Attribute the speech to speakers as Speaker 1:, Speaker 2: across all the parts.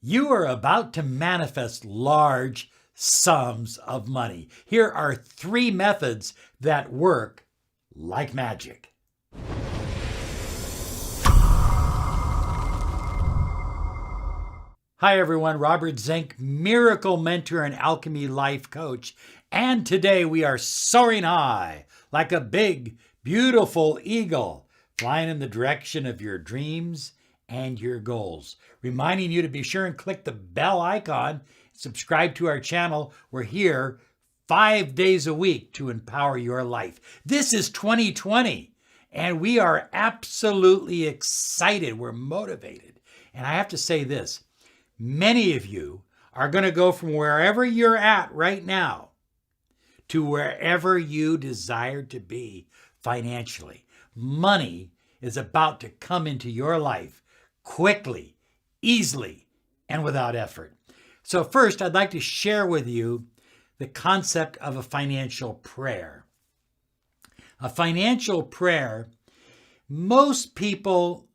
Speaker 1: You are about to manifest large sums of money. Here are 3 methods that work like magic. Hi everyone, Robert Zink, miracle mentor and alchemy life coach. And today we are soaring high like a big, beautiful eagle, flying in the direction of your dreams and your goals. Reminding you to be sure and click the bell icon, subscribe to our channel. We're here 5 days a week to empower your life. This is 2020, and we are absolutely excited. We're motivated. And I have to say this, many of you are going to go from wherever you're at right now to wherever you desire to be financially. Money is about to come into your life quickly, easily, and without effort. So first, I'd like to share with you the concept of a financial prayer. A financial prayer, most people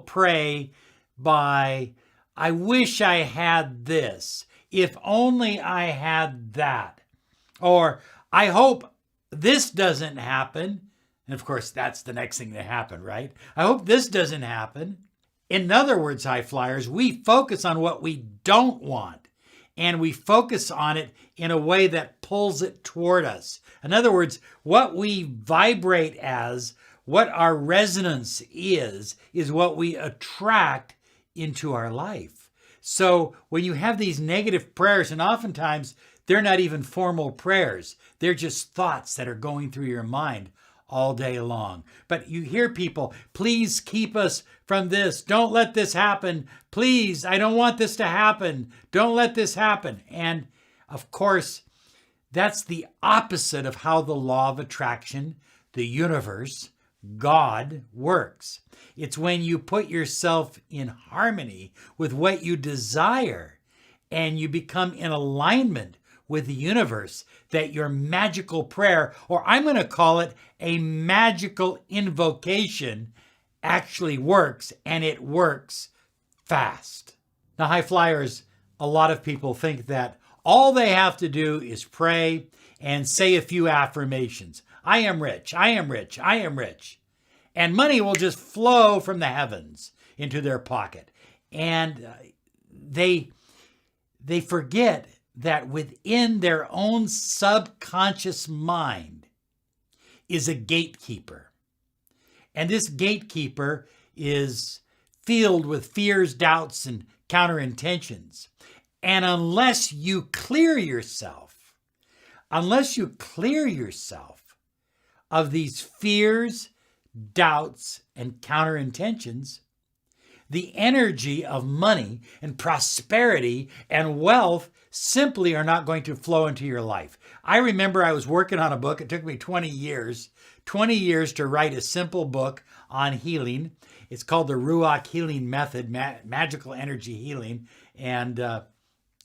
Speaker 1: pray by, I wish I had this, if only I had that, or I hope this doesn't happen. And of course, that's the next thing to happen, right? I hope this doesn't happen. In other words, high flyers, we focus on what we don't want, and we focus on it in a way that pulls it toward us. In other words, what we vibrate as, what our resonance is what we attract into our life. So when you have these negative prayers, and oftentimes they're not even formal prayers, they're just thoughts that are going through your mind all day long. But you hear people, please keep us from this. Don't let this happen. Please, I don't want this to happen. Don't let this happen. And of course, that's the opposite of how the law of attraction, the universe, God works. It's when you put yourself in harmony with what you desire and you become in alignment with the universe that your magical prayer, or I'm going to call it a magical invocation, actually works, and it works fast. Now, high flyers, a lot of people think that all they have to do is pray and say a few affirmations. I am rich, I am rich, I am rich. And money will just flow from the heavens into their pocket. And they forget that within their own subconscious mind is a gatekeeper. And this gatekeeper is filled with fears, doubts, and counterintentions. And unless you clear yourself of these fears, doubts, and counterintentions, the energy of money and prosperity and wealth simply are not going to flow into your life. I remember I was working on a book. It took me 20 years to write a simple book on healing. It's called the Ruach Healing Method, Magical Energy Healing. And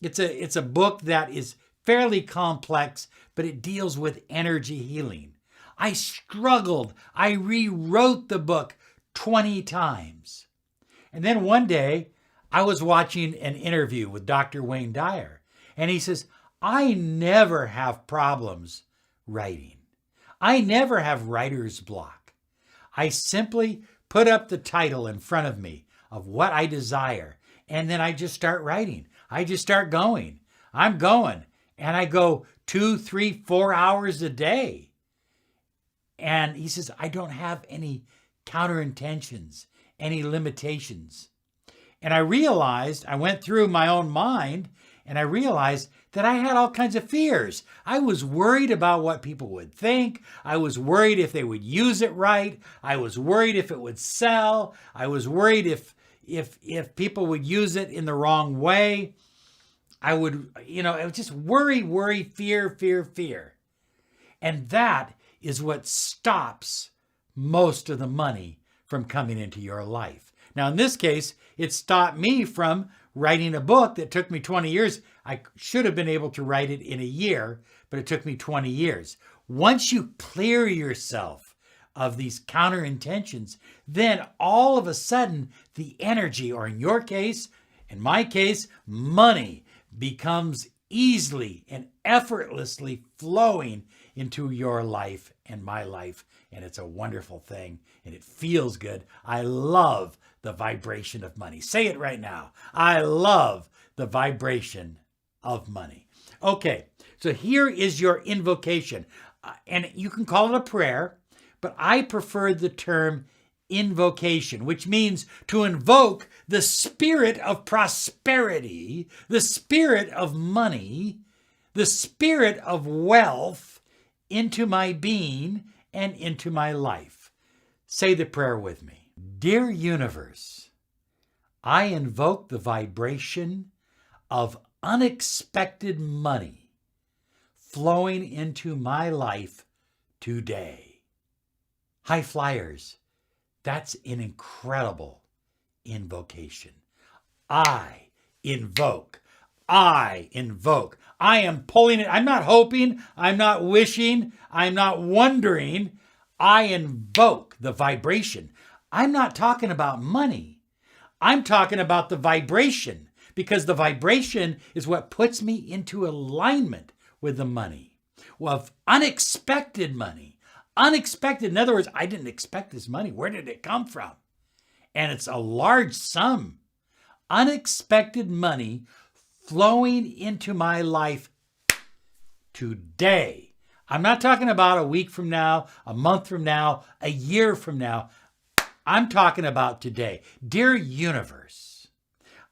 Speaker 1: it's a book that is fairly complex, but it deals with energy healing. I struggled. I rewrote the book 20 times. And then one day, I was watching an interview with Dr. Wayne Dyer, and he says, I never have problems writing. I never have writer's block. I simply put up the title in front of me of what I desire, and then I just start writing. I just start going. I'm going, and I go 2, 3, 4 hours a day. And he says, I don't have any counterintentions, any limitations. And I went through my own mind, and I realized that I had all kinds of fears. I was worried about what people would think. I was worried if they would use it right. I was worried if it would sell. I was worried if people would use it in the wrong way. I would, it was just worry, fear. And that is what stops most of the money from coming into your life. Now, in this case, it stopped me from writing a book that took me 20 years. I should have been able to write it in a year, but it took me 20 years. Once you clear yourself of these counter intentions, then all of a sudden the energy, or in your case, in my case, money, becomes easily and effortlessly flowing into your life and my life. And it's a wonderful thing and it feels good. I love the vibration of money. Say it right now. I love the vibration of money. Okay, so here is your invocation. And you can call it a prayer, but I prefer the term invocation, which means to invoke the spirit of prosperity, the spirit of money, the spirit of wealth into my being and into my life. Say the prayer with me. Dear universe, I invoke the vibration of unexpected money flowing into my life today. High flyers, that's an incredible invocation. I invoke. I invoke. I am pulling it. I'm not hoping. I'm not wishing. I'm not wondering. I invoke the vibration. I'm not talking about money. I'm talking about the vibration, because the vibration is what puts me into alignment with the money, of unexpected money. Unexpected. In other words, I didn't expect this money. Where did it come from? And it's a large sum. Unexpected money flowing into my life today. I'm not talking about a week from now, a month from now, a year from now. I'm talking about today. Dear universe,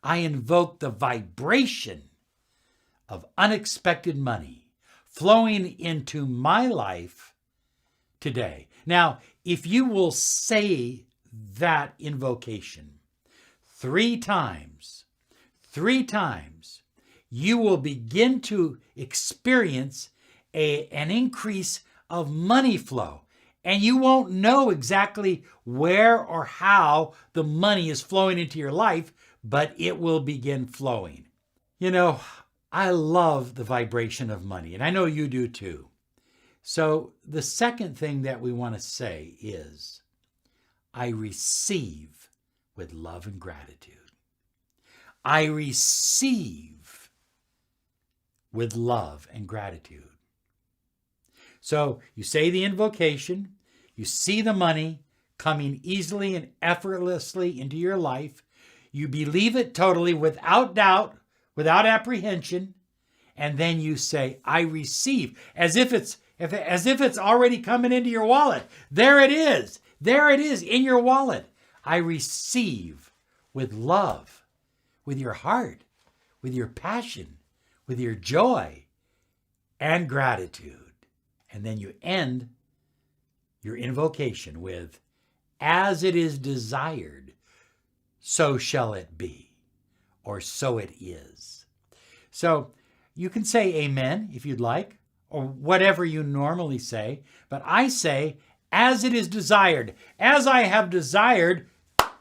Speaker 1: I invoke the vibration of unexpected money flowing into my life today. Now, if you will say that invocation 3 times, you will begin to experience an increase of money flow. And you won't know exactly where or how the money is flowing into your life, but it will begin flowing. You know, I love the vibration of money, and I know you do too. So the second thing that we want to say is, I receive with love and gratitude. I receive with love and gratitude. So you say the invocation, you see the money coming easily and effortlessly into your life. You believe it totally without doubt, without apprehension, and then you say, I receive, as if it's already coming into your wallet. There it is. There it is in your wallet. I receive with love, with your heart, with your passion, with your joy and gratitude. And then you end your invocation with, as it is desired, so shall it be, or so it is. So you can say amen if you'd like, or whatever you normally say, but I say, as it is desired, as I have desired,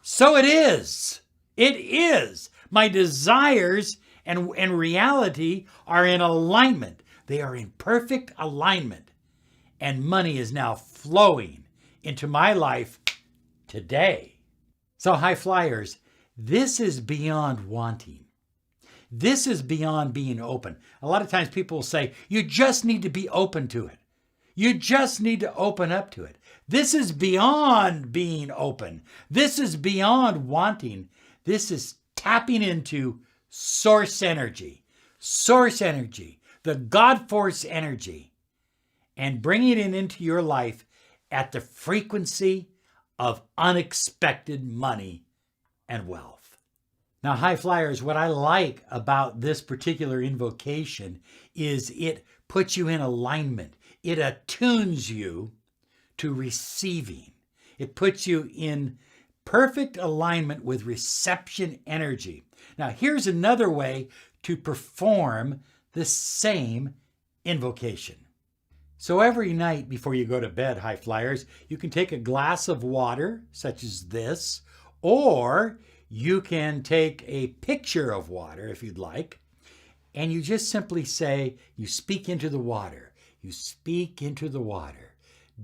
Speaker 1: so it is. It is. My desires and reality are in alignment. They are in perfect alignment. And money is now flowing into my life today. So high flyers, this is beyond wanting. This is beyond being open. A lot of times people will say, you just need to be open to it. You just need to open up to it. This is beyond being open. This is beyond wanting. This is tapping into source energy, the God force energy, and bringing it into your life at the frequency of unexpected money and wealth. Now, high flyers, what I like about this particular invocation is it puts you in alignment. It attunes you to receiving. It puts you in perfect alignment with reception energy. Now, here's another way to perform the same invocation. So every night before you go to bed, high flyers, you can take a glass of water, such as this, or you can take a picture of water if you'd like, and you just simply say, you speak into the water. You speak into the water.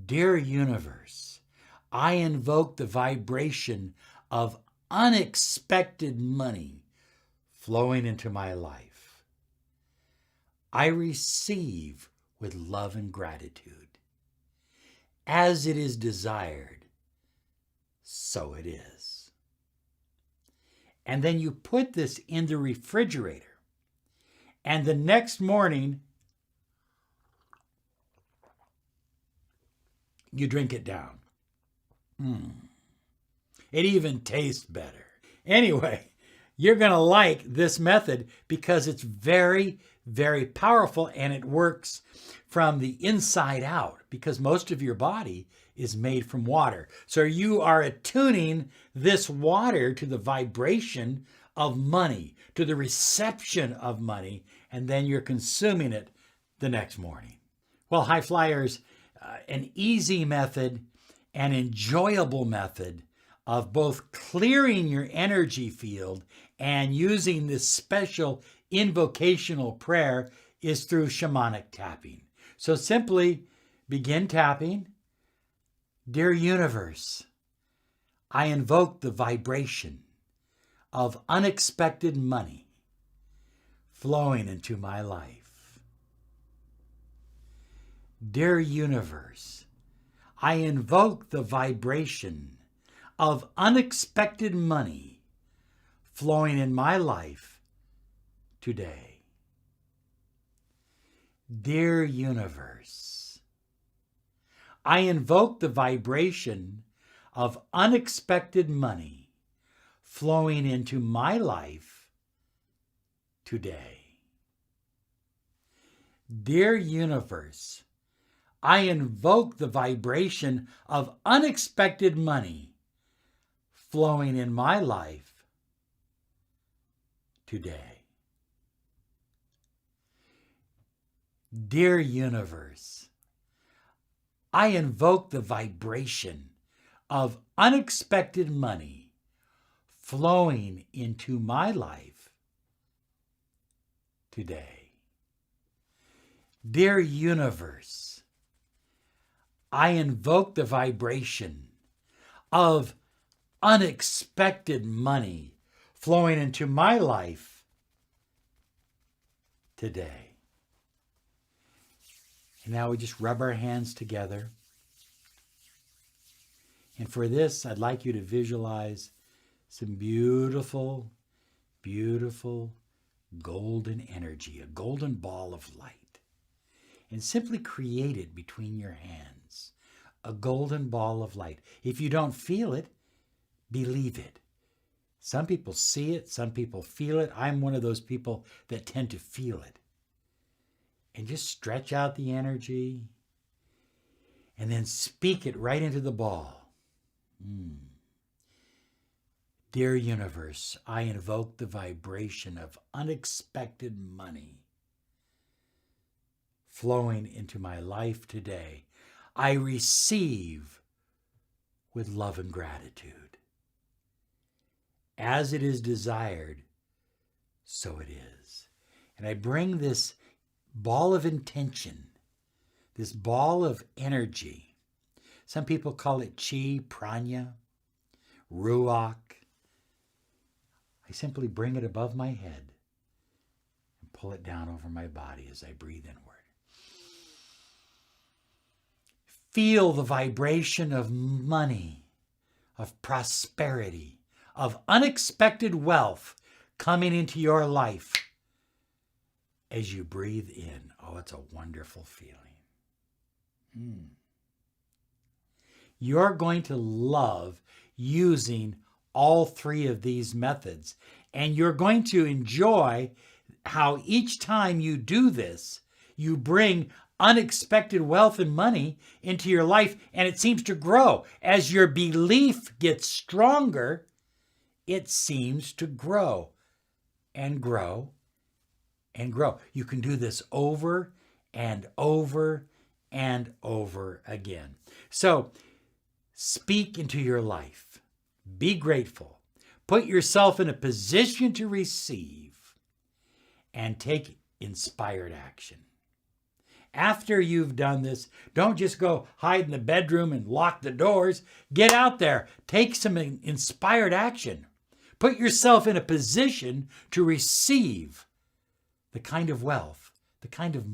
Speaker 1: Dear universe, I invoke the vibration of unexpected money flowing into my life. I receive with love and gratitude. As it is desired, so it is. And then you put this in the refrigerator. And the next morning, you drink it down. It even tastes better. Anyway, you're going to like this method because it's very, very powerful and it works from the inside out because most of your body is made from water. So you are attuning this water to the vibration of money, to the reception of money, and then you're consuming it the next morning. Well, high flyers, an easy method, an enjoyable method of both clearing your energy field and using this special invocational prayer is through shamanic tapping. So simply begin tapping. Dear universe, I invoke the vibration of unexpected money flowing into my life. Dear universe, I invoke the vibration of unexpected money flowing in my life today. Dear universe, I invoke the vibration of unexpected money flowing into my life today. Dear universe, I invoke the vibration of unexpected money flowing in my life today. Dear universe, I invoke the vibration of unexpected money flowing into my life today. Dear universe, I invoke the vibration of unexpected money flowing into my life today. And now we just rub our hands together. And for this, I'd like you to visualize some beautiful, beautiful golden energy, a golden ball of light. And simply create it between your hands, a golden ball of light. If you don't feel it, believe it. Some people see it, some people feel it. I'm one of those people that tend to feel it. And just stretch out the energy and then speak it right into the ball. Dear universe, I invoke the vibration of unexpected money flowing into my life today. I receive with love and gratitude. As it is desired, so it is. And I bring this ball of intention, this ball of energy. Some people call it chi, prana, ruach. I simply bring it above my head and pull it down over my body as I breathe inward. Feel the vibration of money, of prosperity, of unexpected wealth coming into your life as you breathe in. Oh, it's a wonderful feeling. You're going to love using all three of these methods, and you're going to enjoy how each time you do this, you bring unexpected wealth and money into your life, and it seems to grow. As your belief gets stronger, it seems to grow and grow and grow. You can do this over and over and over again. So speak into your life. Be grateful. Put yourself in a position to receive and take inspired action. after you've done this, don't just go hide in the bedroom and lock the doors. Get out there. Take some inspired action. Put yourself in a position to receive the kind of wealth, the kind of